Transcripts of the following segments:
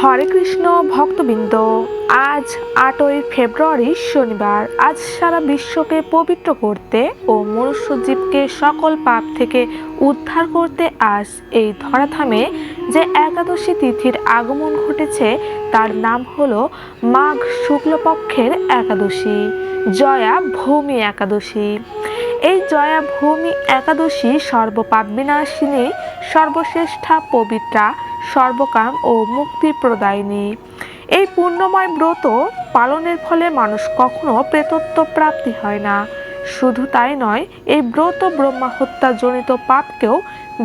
হরে কৃষ্ণ ভক্তবৃন্দ, আজ 8ই ফেব্রুয়ারি শনিবার। আজ সারা বিশ্বকে পবিত্র করতে ও মনুষ্য জীবকে সকল পাপ থেকে উদ্ধার করতে আজ এই ধরাধামে যে একাদশী তিথির আগমন ঘটেছে তার নাম হলো মাঘ শুক্লপক্ষের একাদশী, জয়া ভূমি একাদশী। এই জয়া ভূমি একাদশী সর্বপাপ বিনাশিনী, সর্বশ্রেষ্ঠা, পবিত্রা, সর্বকাম ও মুক্তি প্রদায়িনী। এই পুণ্যময় ব্রত পালনের ফলে মানুষ কখনো প্রেতত্ব প্রাপ্তি হয় না। শুধু তাই নয়, এই ব্রত ব্রহ্মা হত্যা জনিত পাপকেও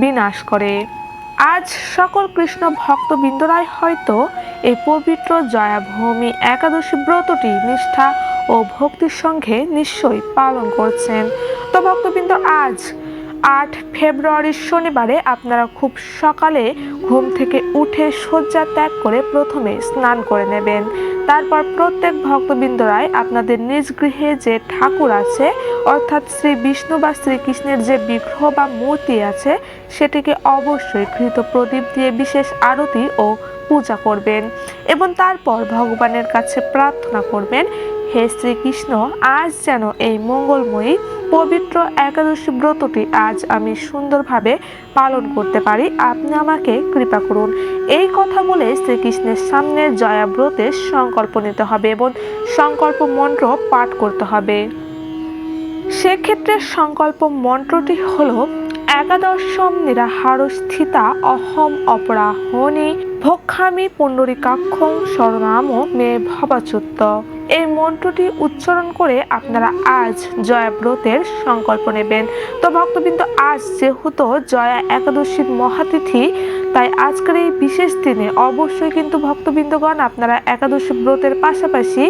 বিনাশ করে। আজ সকল কৃষ্ণ ভক্তবৃন্দরাই হয়তো এই পবিত্র জয়াভূমি একাদশী ব্রতটি নিষ্ঠা ও ভক্তির সঙ্গে নিশ্চয়ই পালন করছেন। তো ভক্তবৃন্দ, আজ 8 ফেব্রুয়ারি শনিবারে আপনারা খুব সকালে ঘুম থেকে উঠে শয্যা ত্যাগ করে প্রথমে স্নান করে নেবেন। তারপর প্রত্যেক ভক্তবৃন্দরাই আপনাদের নিজ গৃহে যে ঠাকুর আছে, অর্থাৎ শ্রী বিষ্ণু বা শ্রীকৃষ্ণের যে বিগ্রহ বা মূর্তি আছে, সেটিকে অবশ্যই ঘৃত প্রদীপ দিয়ে বিশেষ আরতি ও পূজা করবেন এবং তারপর ভগবানের কাছে প্রার্থনা করবেন, হে শ্রীকৃষ্ণ, আজ যেন এই মঙ্গলময়ী পবিত্র একাদশী ব্রতটি আজ আমি সুন্দরভাবে পালন করতে পারি, আপনি আমাকে কৃপা করুন। এই কথা বলে শ্রীকৃষ্ণের সামনে জয়া ব্রতের সংকল্প নিতে হবে এবং সংকল্প মন্ত্র পাঠ করতে হবে। সেক্ষেত্রে সংকল্প মন্ত্রটি হলো, একাদশম নিরাহার স্থিতা অহম অপরাহণি ভক্ষামি পুণ্ডরিকাক্ষং শরণাম মে ভবাচ্যুত। এই মন্ত্রটি উচ্চারণ করে আপনারা আজ জয়া ব্রতের সংকল্প নেবেন। তো ভক্তবৃন্দ, আজ যেহেতু জয়া একাদশীর মহাতিথি, তাই আজকের এই বিশেষ দিনে অবশ্যই কিন্তু ভক্তবৃন্দগণ আপনারা একাদশী ব্রতের পাশাপাশি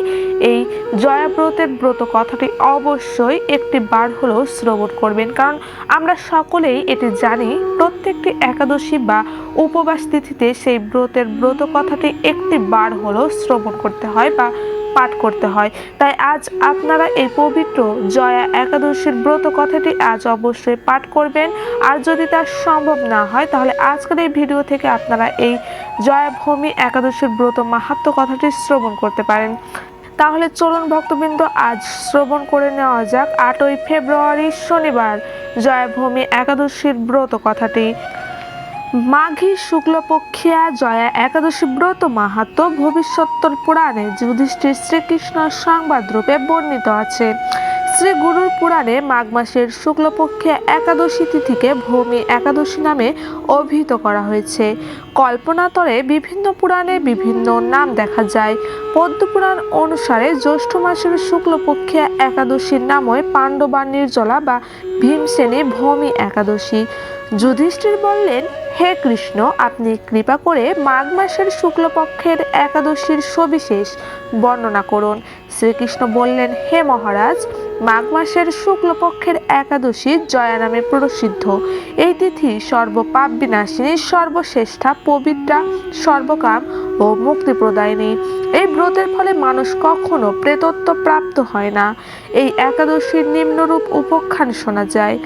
এই জয়া ব্রতের ব্রত কথাটি অবশ্যই একটি বার হলেও শ্রবণ করবেন, কারণ আমরা সকলেই এটি জানি প্রত্যেকটি একাদশী বা উপবাস তিথিতে সেই ব্রতের ব্রত কথাটি একটি বার হলেও শ্রবণ করতে হয় বা পাঠ করতে হয়। তাই আজ আপনারা এই পবিত্র জয়া একাদশীর ব্রত কথাটি আজ অবশ্যই পাঠ করবেন। আর যদি তা সম্ভব না হয়, তাহলে আজকের এই ভিডিও থেকে আপনারা এই জয়া ভূমি একাদশীর ব্রত মাহাত্ম্য কথাটি শ্রবণ করতে পারেন। তাহলে চলুন ভক্তবৃন্দ, আজ শ্রবণ করে নেওয়া যাক 8ই ফেব্রুয়ারি শনিবার জয়াভূমি একাদশীর ব্রত কথাটি। মাঘী শুক্লপক্ষিয়া জয়া একাদশী ব্রত মাহাত্ম্য ভবিষ্যত্তর পুরাণে যুধিষ্ঠির শ্রীকৃষ্ণ সংবাদ রূপে বর্ণিত আছে। শ্রী গুরুর পুরাণে মাঘ মাসের শুক্লপক্ষে একাদশী তিথিকে ভূমি একাদশী নামে অভিহিত করা হয়েছে। কল্পনাতরে বিভিন্ন পুরাণে বিভিন্ন নাম দেখা যায়। পদ্মপুরাণ অনুসারে জ্যৈষ্ঠ মাসের শুক্লপক্ষে একাদশীর নাম হয় পাণ্ডবা নির্জলা বা ভীমসেনী ভূমি একাদশী। যুধিষ্ঠির বললেন, হে কৃষ্ণ, আপনি কৃপা করে মাঘ মাসের শুক্লপক্ষের একাদশীর সবিশেষ বর্ণনা করুন। শ্রীকৃষ্ণ বললেন, হে মহারাজ, মাঘ মাসের শুক্লপক্ষের একাদশী জয়া নামে প্রসিদ্ধ। এই তিথি সর্বপাপ বিনাশিনী, সর্বশ্রেষ্ঠা, পবিত্রা, সর্বকাম ও মুক্তি প্রদায়িনী। এই ব্রতের ফলে মানুষ কখনো প্রেতত্ব প্রাপ্ত হয় না। এই একাদশীর নিম্নরূপ উপাখ্যান শোনা যায়।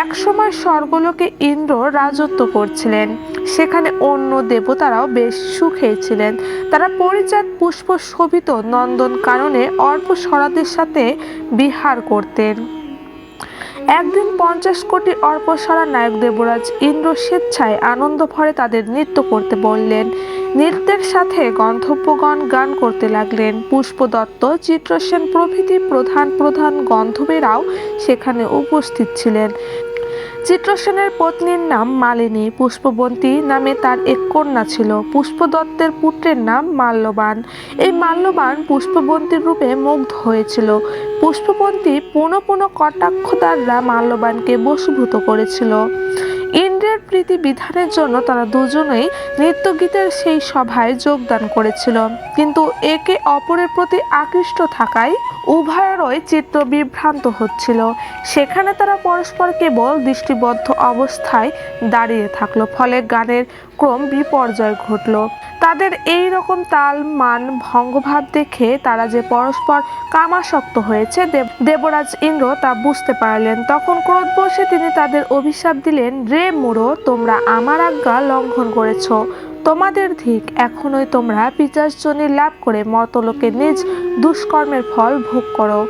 এক সময় স্বর্গলোকে ইন্দ্র রাজত্ব করছিলেন। সেখানে অন্য দেবতারাও বেশ সুখেই ছিলেন। তারা পরিজাত পুষ্প শোভিত নন্দন কাননে অর্পসরাদের সাথে বিহার করতেন। একদিন 50 কোটি অর্পসরা নায়ক দেবরাজ ইন্দ্র স্বেচ্ছায় আনন্দ ভরে তাদের নৃত্য করতে বললেন। নৃত্যের সাথে গন্ধর্বগণ গান করতে লাগলেন। পুষ্পদত্ত, চিত্রসেন প্রভৃতি প্রধান প্রধান গন্ধর্বেরাও সেখানে উপস্থিত ছিলেন। চিত্রসেনের পত্নীর নাম মালিনী, পুষ্পবন্তী নামে তার এক কন্যা ছিল। পুষ্পদত্তের পুত্রের নাম মাল্যবান। এই মাল্যবান পুষ্পবন্তীর রূপে মুগ্ধ হয়েছিল। পুষ্পবন্তী পুনঃ পুনঃ কটাক্ষ দ্বারা মাল্যবানকে বশীভূত করেছিল। ইন্দ্রের প্রীতি বিধানের জন্য তারা দুজনেই নৃত্যগীতের সেই সভায় যোগদান করেছিল, কিন্তু একে অপরের প্রতি আকৃষ্ট থাকায় উভয়েরই চিত্ত বিভ্রান্ত হচ্ছিল। সেখানে তারা পরস্পর কেবল দৃষ্টিবদ্ধ অবস্থায় দাঁড়িয়ে থাকলো, ফলে গানের ক্রম বিপর্যয় ঘটল। তাদের এই রকম তাল মান ভঙ্গভাব দেখে তারা যে পরস্পর কামাসক্ত হয়েছে, দেবরাজ ইন্দ্র তা বুঝতে পারলেন। তখন ক্রোধবশে তিনি তাদের অভিশাপ দিলেন, রে মূঢ়, তোমরা আমার আজ্ঞা লঙ্ঘন করেছ। তোমাদের ধিক, এখনই তোমরা পিশাচজনী লাভ করে মর্তলোকে নিজ দুষ্কর্মের ফল ভোগ করো।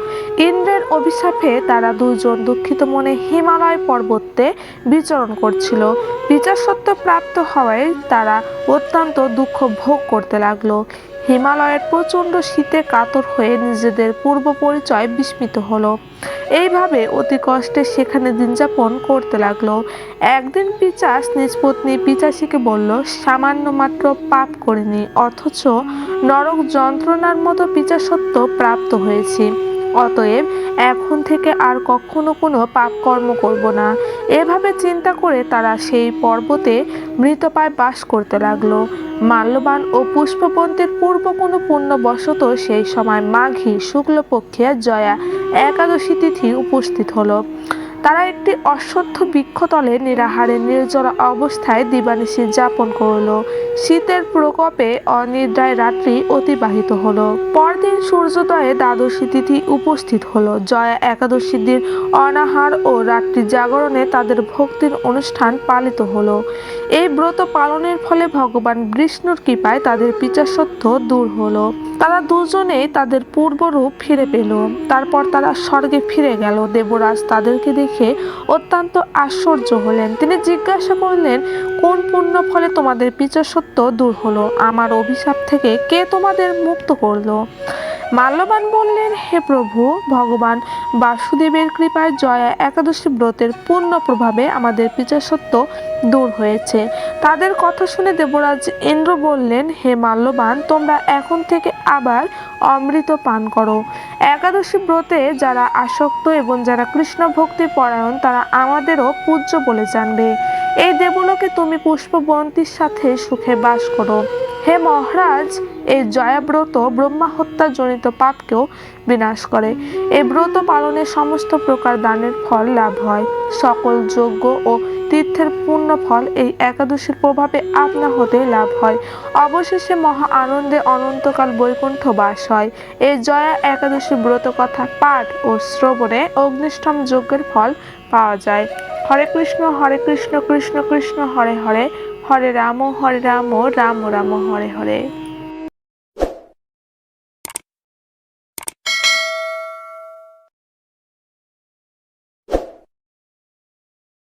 ইন্দ্রের অভিশাপে তারা দুজন দুঃখিত মনে হিমালয় পর্বতে বিচরণ করছিল। পিশাচত্ব প্রাপ্ত হওয়ায় তারা অত্যন্ত দুঃখ ভোগ করতে লাগলো। হিমালয়ের প্রচণ্ড শীতে কাতর হয়ে নিজেদের পূর্ব পরিচয় বিস্মৃত হলো। এইভাবে অতি কষ্টে সেখানে দিন যাপন করতে লাগলো। একদিন পিশাচ নিজ পত্নী পিশাচীকে বলল, সামান্য মাত্র পাপ করিনি, অথচ নরক যন্ত্রণার মতো পিশাচত্ব প্রাপ্ত হয়েছি। অতএব এখন থেকে আর কখনো কোনো পাপ কর্ম করব না। এভাবে চিন্তা করে তারা সেই পর্বতে মৃতপ্রায় বাস করতে লাগলো। মাল্যবান ও পুষ্পবন্তের পূর্ব কোনো পুণ্যবশত সেই সময় মাঘী শুক্লপক্ষে জয়া একাদশী তিথি উপস্থিত হলো। তারা একটি অশ্বত্থ বৃক্ষতলে নিরাহারে নির্জর অবস্থায় দিবানিশি যাপন করল। শীতের প্রকোপে অনিদ্রায় রাত্রি অতিবাহিত হলো। পরদিন সূর্যোদয়ে দ্বাদশী তিথি উপস্থিত হলো। জয়া একাদশীর দিন অনাহার ও রাত্রি জাগরণে তাদের ভক্তির অনুষ্ঠান পালিত হলো। এই ব্রত পালনের ফলে ভগবান বিষ্ণুর কৃপায় তাদের পিশাচত্ব দূর হলো। তারা দুজনেই তাদের পূর্বরূপ ফিরে পেল। তারপর তারা স্বর্গে ফিরে গেল। দেবরাজ তাদেরকে দেখে অত্যন্ত আশ্চর্য হলেন। তিনি জিজ্ঞাসা করলেন, কোন পুণ্য ফলে তোমাদের পিশাচত্ব দূর হলো? আমার অভিশাপ থেকে কে তোমাদের মুক্ত করলো? মাল্যবান বললেন, হে প্রভু, ভগবান বাসুদেবের কৃপায় জয়া একাদশী ব্রতের পূর্ণ প্রভাবে আমাদের পিশাচত্ব দূর হয়েছে। তাদের কথা শুনে দেবরাজ ইন্দ্র বললেন, হে মাল্যবান, তোমরা এখন থেকে আবার অমৃত পান করো। একাদশী ব্রতে যারা আসক্ত এবং যারা কৃষ্ণ ভক্তি পরায়ণ তারা আমাদেরও পূজ্য বলে জানবে। এই দেবলোকে তুমি পুষ্পবন্তীর সাথে সুখে বাস করো। হে মহারাজ, এই জয়াব্রত ব্রহ্মা হত্যা জনিত পাপকেও বিনাশ করে। এই ব্রত পালনে সমস্ত প্রকার দানের ফল লাভ হয়। সকল যজ্ঞ ও তীর্থের পূর্ণ ফল এই একাদশীর প্রভাবে আপনা হতেই লাভ হয়। অবশেষে মহা আনন্দে অনন্তকাল বৈকুণ্ঠ বাস হয়। এই জয়া একাদশী ব্রত কথা পাঠ ও শ্রবণে অগ্নিষ্ঠম যজ্ঞের ফল পাওয়া যায়। হরে কৃষ্ণ কৃষ্ণ কৃষ্ণ হরে হরে, হরে রাম রাম রাম হরে হরে।